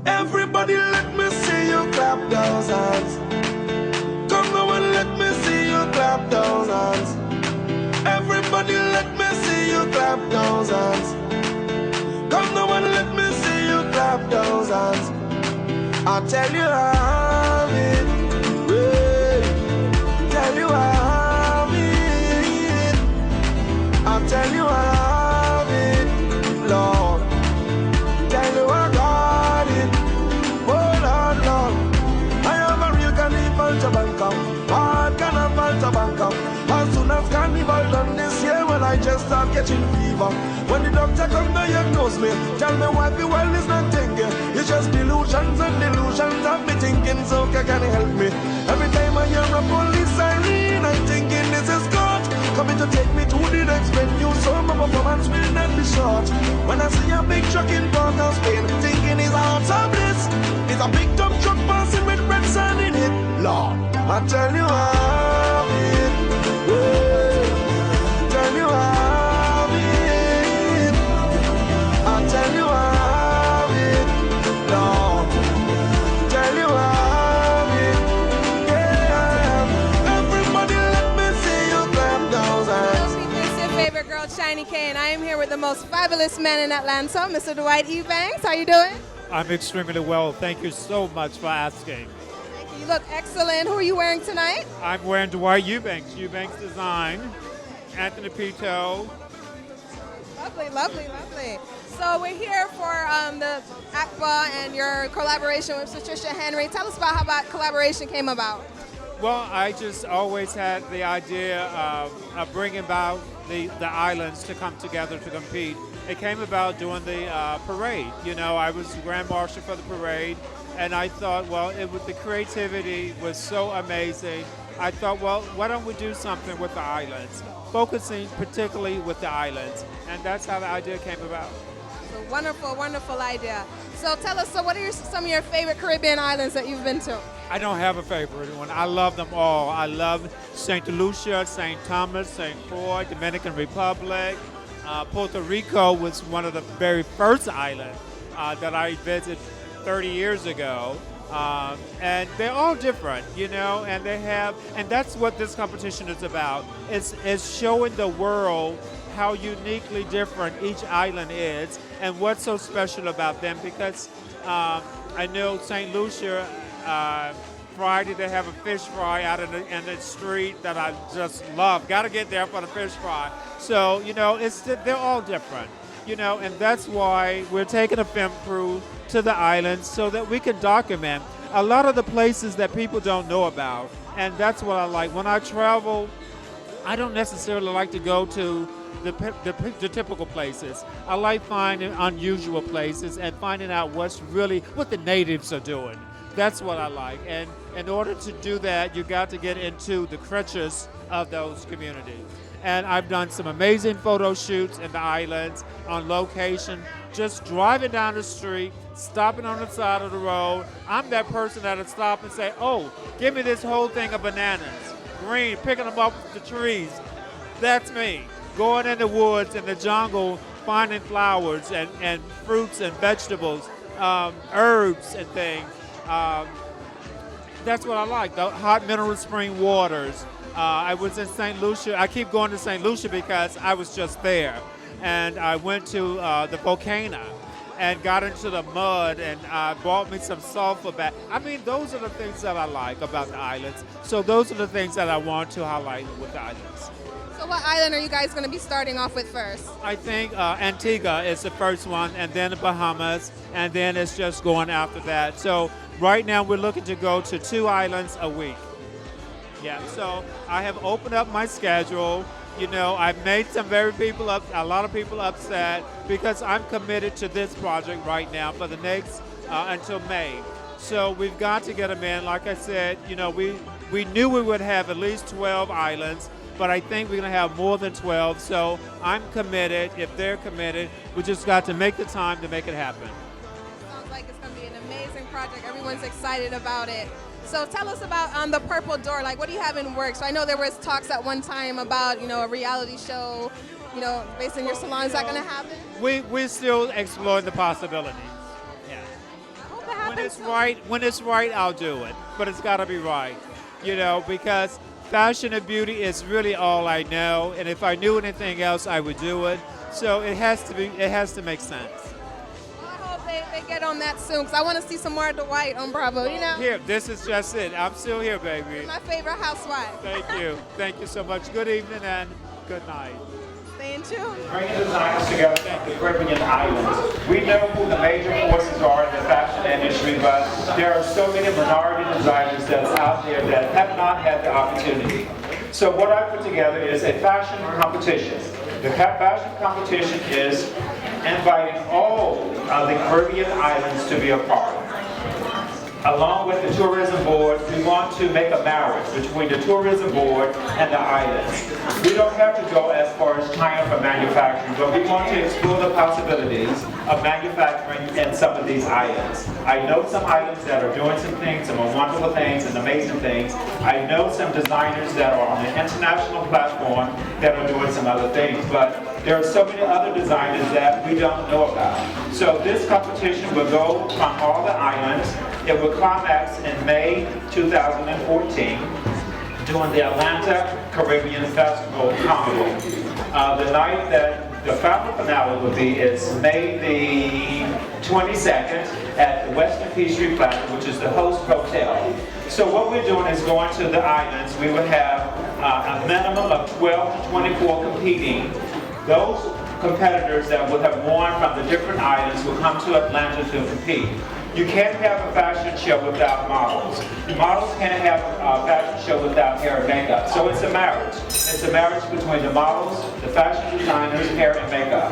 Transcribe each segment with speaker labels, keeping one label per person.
Speaker 1: Everybody let me see you clap those hands. Come now and let me see you clap those hands. Everybody let me see you clap those hands. Come now and let me see you clap those hands. I'll tell you how it, tell you how it, I'll tell you how it, Lord. Tell you I got it, oh Lord, Lord. I have a real carnival to Bangkok, hard carnival to Bangkok. As soon as carnival done this year, when I just start catching fever. When the doctor come diagnose me, tell me what the world is not thinking. It's just delusions and delusions of me thinking, so can you help me? Every time I hear a police siren, I'm thinking this is God coming to take me to the next venue, so my performance will not be short. When I see a big truck in Port of Spain, thinking his heart's a bliss. It's a big dump truck passing with red sand in it. Lord, I tell you how it, tell you how it, I tell you how it, Lord, tell you how it, yeah. Everybody let me see you clap those hands.
Speaker 2: Hello, people. It's your favorite girl, Chuune K, and I am here with the most fabulous man in Atlanta, Mr. Dwight Eubanks. How you doing?
Speaker 3: I'm extremely well. Thank you so much for asking.
Speaker 2: Thank you. You look excellent. Who are you wearing tonight?
Speaker 3: I'm wearing Dwight Eubanks, Eubanks Design, Anthony Pito.
Speaker 2: Lovely, lovely, lovely. So we're here for the ACCBA and your collaboration with Patricia Henry. Tell us about how that collaboration came about.
Speaker 3: Well, I just always had the idea of bringing about the islands to come together to compete. It came about doing the parade. You know, I was Grand Marshal for the parade, and I thought, well, the creativity was so amazing. I thought, well, why don't we do something with the islands, focusing particularly with the islands, and that's how the idea came about.
Speaker 2: So wonderful, wonderful idea. So tell us, so what are some of your favorite Caribbean islands that you've been to?
Speaker 3: I don't have a favorite one. I love them all. I love St. Lucia, St. Thomas, St. Croix, Dominican Republic. Puerto Rico was one of the very first islands that I visited 30 years ago. And they're all different, you know, and that's what this competition is about. It's showing the world how uniquely different each island is and what's so special about them, because I know St. Lucia, Friday they have a fish fry out in the street that I just love. Got to get there for the fish fry. So, you know, they're all different, you know, and that's why we're taking a film crew to the islands so that we can document a lot of the places that people don't know about. And that's what I like. When I travel, I don't necessarily like to go to the typical places. I like finding unusual places and finding out what the natives are doing. That's what I like. And in order to do that, you got to get into the crutches of those communities. And I've done some amazing photo shoots in the islands on location, just driving down the street, stopping on the side of the road. I'm that person that'll stop and say, oh, give me this whole thing of bananas, green, picking them up the trees. That's me. Going in the woods, in the jungle, finding flowers and fruits and vegetables, herbs and things. That's what I like, the hot mineral spring waters. I was in St. Lucia. I keep going to St. Lucia because I was just there. And I went to the volcano and got into the mud and bought me some sulfur bath. I mean, those are the things that I like about the islands. So those are the things that I want to highlight with the islands.
Speaker 2: So what island are you guys going to be starting off with first?
Speaker 3: I think Antigua is the first one, and then the Bahamas, and then it's just going after that. So right now we're looking to go to 2 islands a week. Yeah, so I have opened up my schedule. You know, I've made a lot of people upset because I'm committed to this project right now for the next, until May. So we've got to get them in. Like I said, you know, we knew we would have at least 12 islands, but I think we're going to have more than 12. So I'm committed. If they're committed, we just got to make the time to make it happen.
Speaker 2: Sounds like it's going to be an amazing project. Everyone's excited about it. So tell us about the Purple Door. Like, what do you have in works? So I know there was talks at one time about, you know, a reality show, you know, based in your salon. Is that going to happen?
Speaker 3: We're still exploring the possibilities. Yeah.
Speaker 2: I hope it
Speaker 3: when it's right, I'll do it. But it's got to be right, because fashion and beauty is really all I know. And if I knew anything else, I would do it. So it has to make sense.
Speaker 2: Well, I hope they get on that soon, because I want to see some more Dwight on Bravo,
Speaker 3: Here, this is just it. I'm still here, baby.
Speaker 2: My favorite housewife.
Speaker 3: Thank you. Thank you so much. Good evening and good night.
Speaker 2: Stay in tune.
Speaker 4: Bringing designers together at the Caribbean islands. We know who the major forces are in the fashion industry, but there are so many minority designers that's out there that have not had the opportunity. So what I put together is a fashion competition. The fashion competition is inviting all of the Caribbean islands to be a part. Along with the tourism board, we want to make a marriage between the tourism board and the islands. We don't have to go as far as China for manufacturing, but we want to explore the possibilities of manufacturing in some of these islands. I know some islands that are doing some things, some wonderful things and amazing things. I know some designers that are on the international platform that are doing some other things, but there are so many other designers that we don't know about. So this competition will go from all the islands. It will climax in May 2014 during the Atlanta Caribbean Festival Carnival. The night that the final finale will be is May the 22nd at the Western Peachtree Platinum, which is the host hotel. So what we're doing is going to the islands. We will have a minimum of 12 to 24 competing. Those competitors that would have won from the different islands will come to Atlanta to compete. You can't have a fashion show without models. The models can't have a fashion show without hair and makeup. So it's a marriage. It's a marriage between the models, the fashion designers, hair and makeup.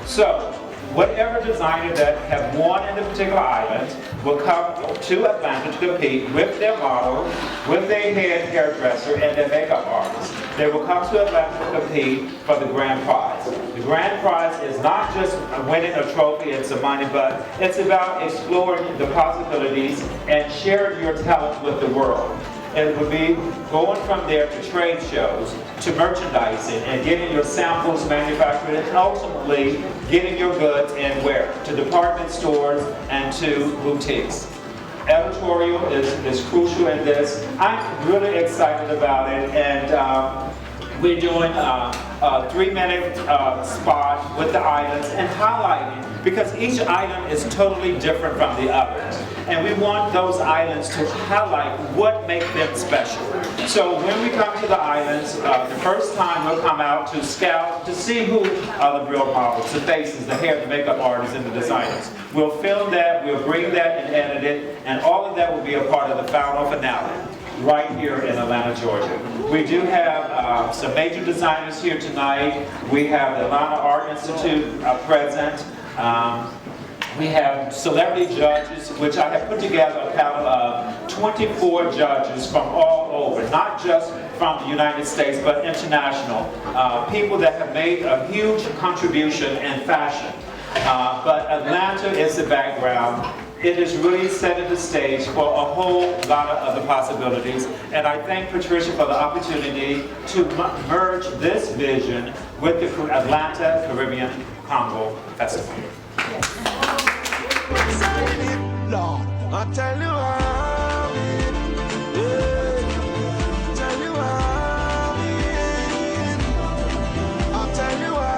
Speaker 4: So whatever designer that have won in the particular island will come to Atlanta to compete with their model, with their hairdresser, and their makeup artist. They will come to Atlanta to compete for the grand prize. The grand prize is not just winning a trophy and some money, but it's about exploring the possibilities and sharing your talent with the world. It would be going from there to trade shows, to merchandising, and getting your samples manufactured, and ultimately getting your goods in where? To department stores and to boutiques. Editorial is crucial in this. I'm really excited about it, and we're doing a 3-minute spot with the islands and highlighting, because each island is totally different from the others. And we want those islands to highlight what makes them special. So when we come to the islands, the first time we'll come out to scout to see who are the real models, the faces, the hair, the makeup artists, and the designers. We'll film that, we'll bring that and edit it, and all of that will be a part of the final finale right here in Atlanta, Georgia. We do have some major designers here tonight. We have the Atlanta Art Institute present. We have celebrity judges, which I have put together a panel of 24 judges from all over, not just from the United States, but international. People that have made a huge contribution in fashion. But Atlanta is the background. It is really setting the stage for a whole lot of other possibilities. And I thank Patricia for the opportunity to merge this vision with the Atlanta Caribbean Carnival Festival.
Speaker 1: Lord, I tell you how